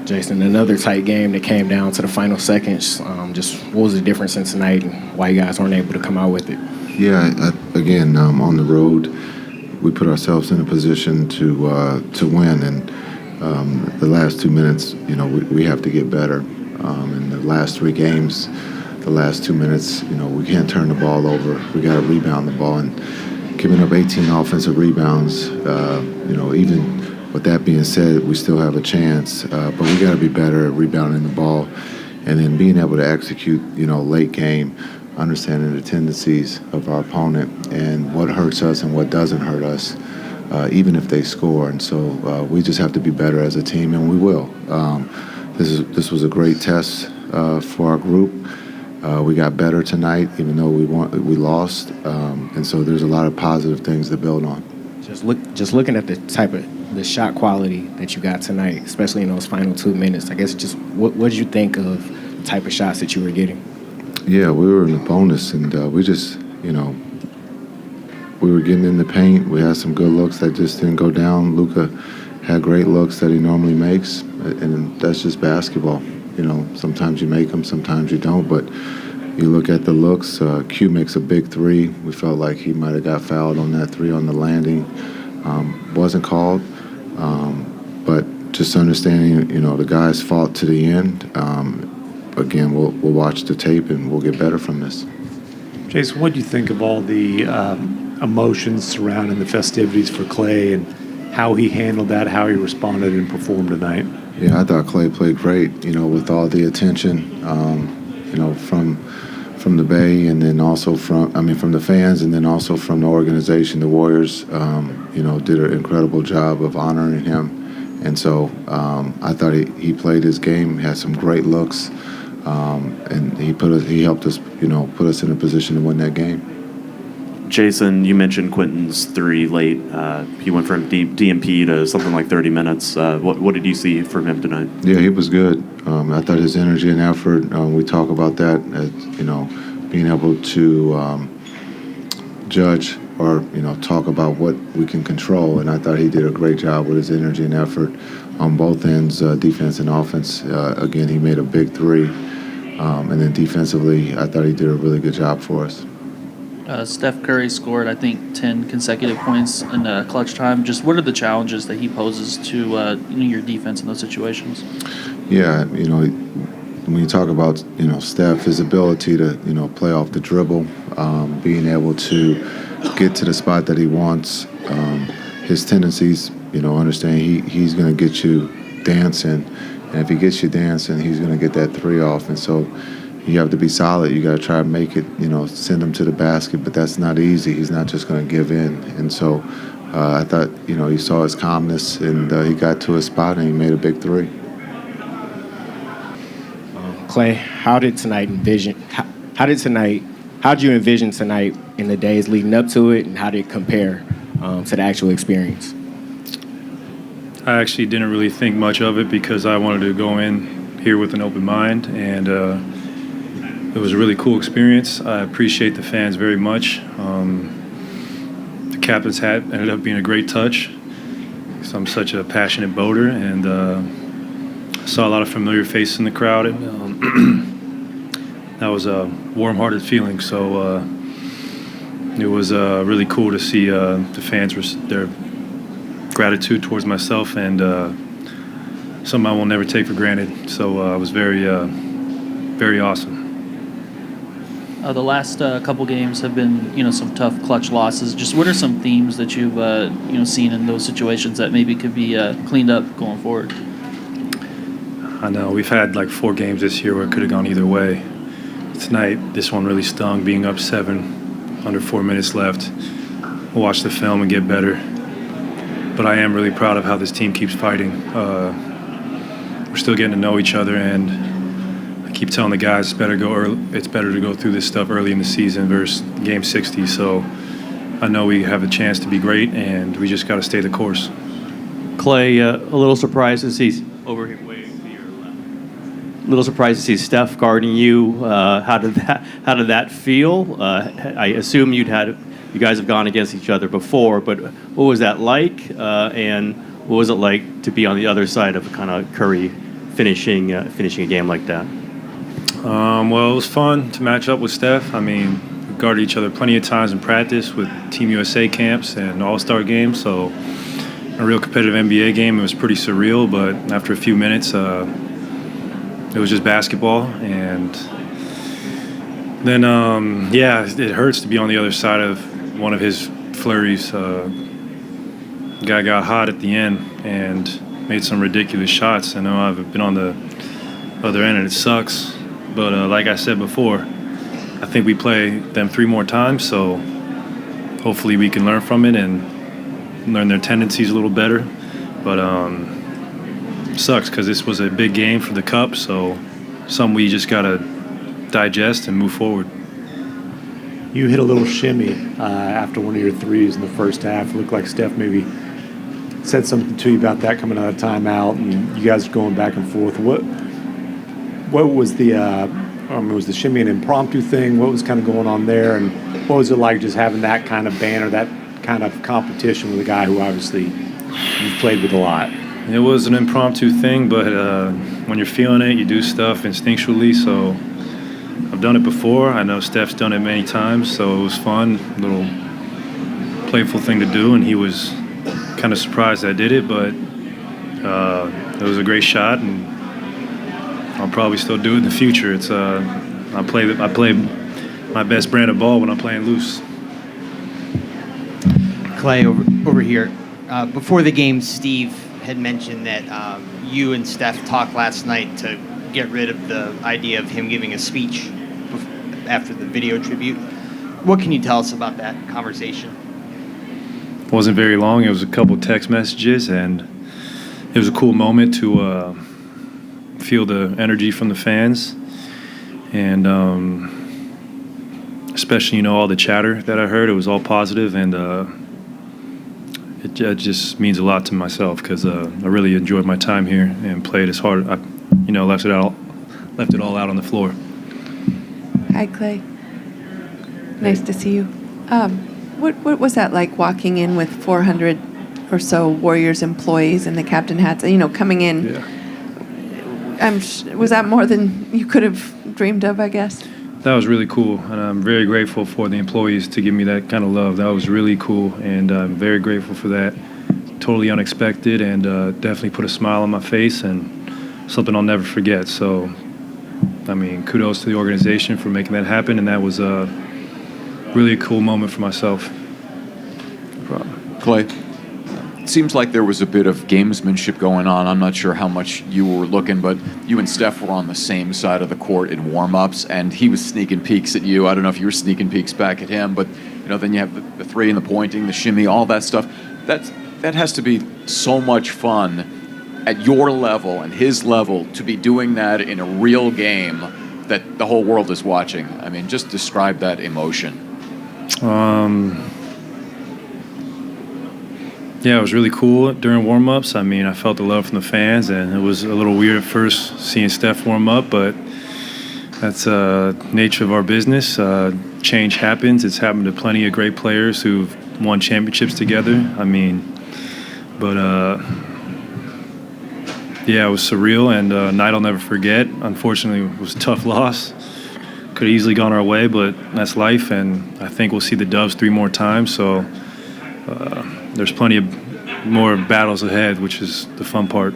Jason, another tight game that came down to the final seconds. Just what was the difference in tonight and why you guys weren't able to come out with it? Yeah, again, on the road, we put ourselves in a position to win, and the last 2 minutes, we have to get better. In the last 3 games, the last 2 minutes, we can't turn the ball over. We got to rebound the ball, and giving up 18 offensive rebounds, even with that being said, we still have a chance, but we got to be better at rebounding the ball, and then being able to execute, late game, understanding the tendencies of our opponent and what hurts us and what doesn't hurt us, even if they score. And so we just have to be better as a team, and we will. This was a great test for our group. We got better tonight, even though we lost, and so there's a lot of positive things to build on. Just looking at the shot quality that you got tonight, especially in those final 2 minutes, I guess just what did you think of the type of shots that you were getting? Yeah, we were in the bonus, and we just, we were getting in the paint. We had some good looks that just didn't go down. Luka had great looks that he normally makes, and that's just basketball. Sometimes you make them, sometimes you don't, but you look at the looks. Q makes a big 3. We felt like he might have got fouled on that 3 on the landing. Wasn't called. But just understanding, the guys fought to the end. Again, we'll watch the tape and we'll get better from this. Jason, what do you think of all the emotions surrounding the festivities for Klay and how he handled that, how he responded and performed tonight? Yeah, I thought Klay played great, with all the attention, from the Bay, and then also from the fans, and then also from the organization. The Warriors, did an incredible job of honoring him. And so I thought he played his game, had some great looks, and he helped us, put us in a position to win that game. Jason, you mentioned Quentin's 3 late. He went from DMP to something like 30 minutes. What did you see from him tonight? Yeah, he was good. I thought his energy and effort, we talk about that, as, being able to judge or, talk about what we can control. And I thought he did a great job with his energy and effort on both ends, defense and offense. Again, he made a big 3. And then defensively, I thought he did a really good job for us. Steph Curry scored, I think, 10 consecutive points in clutch time. Just what are the challenges that he poses to your defense in those situations? Yeah, when you talk about, Steph, his ability to, play off the dribble, being able to get to the spot that he wants, his tendencies, understanding he's going to get you dancing. And if he gets you dancing, he's going to get that 3 off. And so you have to be solid. You got to try to make it, send him to the basket, but that's not easy. He's not just going to give in. And so I thought, you saw his calmness, and he got to his spot and he made a big 3. Klay, how did you envision tonight in the days leading up to it, and how did it compare to the actual experience? I actually didn't really think much of it because I wanted to go in here with an open mind, and it was a really cool experience. I appreciate the fans very much. The captain's hat ended up being a great touch because I'm such a passionate boater, and I saw a lot of familiar faces in the crowd. That was a warm-hearted feeling, so it was really cool to see the fans, their gratitude towards myself, and something I will never take for granted. So it was very, very awesome. The last couple games have been, some tough clutch losses. Just what are some themes that you've, seen in those situations that maybe could be cleaned up going forward? I know we've had like 4 games this year where it could have gone either way. Tonight, this one really stung, being up 7, under 4 minutes left. We'll watch the film and get better. But I am really proud of how this team keeps fighting. We're still getting to know each other, and I keep telling the guys it's better to go through this stuff early in the season versus game 60. So I know we have a chance to be great, and we just got to stay the course. Klay, a little surprised to see over here. A little surprised to see Steph guarding you. How did that feel? I assume you guys have gone against each other before, but what was that like? And what was it like to be on the other side of kind of Curry finishing a game like that? Well, it was fun to match up with Steph. I mean, we guarded each other plenty of times in practice with Team USA camps and All-Star games. So a real competitive NBA game, it was pretty surreal. But after a few minutes, it was just basketball. And then, it hurts to be on the other side of one of his flurries. Guy got hot at the end and made some ridiculous shots. I know I've been on the other end, and it sucks. But like I said before, I think we play them 3 more times, so hopefully we can learn from it and learn their tendencies a little better. But sucks because this was a big game for the Cup, so something we just got to digest and move forward. You hit a little shimmy after one of your threes in the first half. It looked like Steph maybe said something to you about that coming out of timeout, and you guys are going back and forth. What was the was the shimmy an impromptu thing? What was kind of going on there, and what was it like just having that kind of banter, that kind of competition with a guy who obviously you've played with a lot? It was an impromptu thing, but when you're feeling it, you do stuff instinctually. So I've done it before. I know Steph's done it many times, so it was fun, a little playful thing to do, and he was kind of surprised I did it, but it was a great shot, and I'll probably still do it in the future. It's I play my best brand of ball when I'm playing loose. Klay, over here. Before the game, Steve had mentioned that you and Steph talked last night to get rid of the idea of him giving a speech after the video tribute. What can you tell us about that conversation? It wasn't very long. It was a couple text messages, and it was a cool moment to feel the energy from the fans, and especially all the chatter that I heard. It was all positive, and it just means a lot to myself because I really enjoyed my time here and played as hard. I left it all out on the floor. Hi, Klay. Nice to see you. What was that like walking in with 400 or so Warriors employees and the captain hats? Coming in. Yeah. Was that more than you could have dreamed of, I guess? That was really cool, and I'm very grateful for the employees to give me that kind of love. That was really cool, and I'm very grateful for that. Totally unexpected, and definitely put a smile on my face, and something I'll never forget. So, kudos to the organization for making that happen, and that was really a cool moment for myself. Klay, it seems like there was a bit of gamesmanship going on. I'm not sure how much you were looking, but you and Steph were on the same side of the court in warm-ups, and he was sneaking peeks at you. I don't know if you were sneaking peeks back at him, but then you have the three and the pointing, the shimmy, all that stuff. That has to be so much fun at your level and his level to be doing that in a real game that the whole world is watching. Just describe that emotion. Yeah, it was really cool during warm-ups. I felt the love from the fans, and it was a little weird at first seeing Steph warm up, but that's nature of our business. Change happens. It's happened to plenty of great players who've won championships together. Yeah, it was surreal, and a night I'll never forget. Unfortunately, it was a tough loss. Could have easily gone our way, but that's life, and I think we'll see the Dubs 3 more times, so there's plenty of more battles ahead, which is the fun part.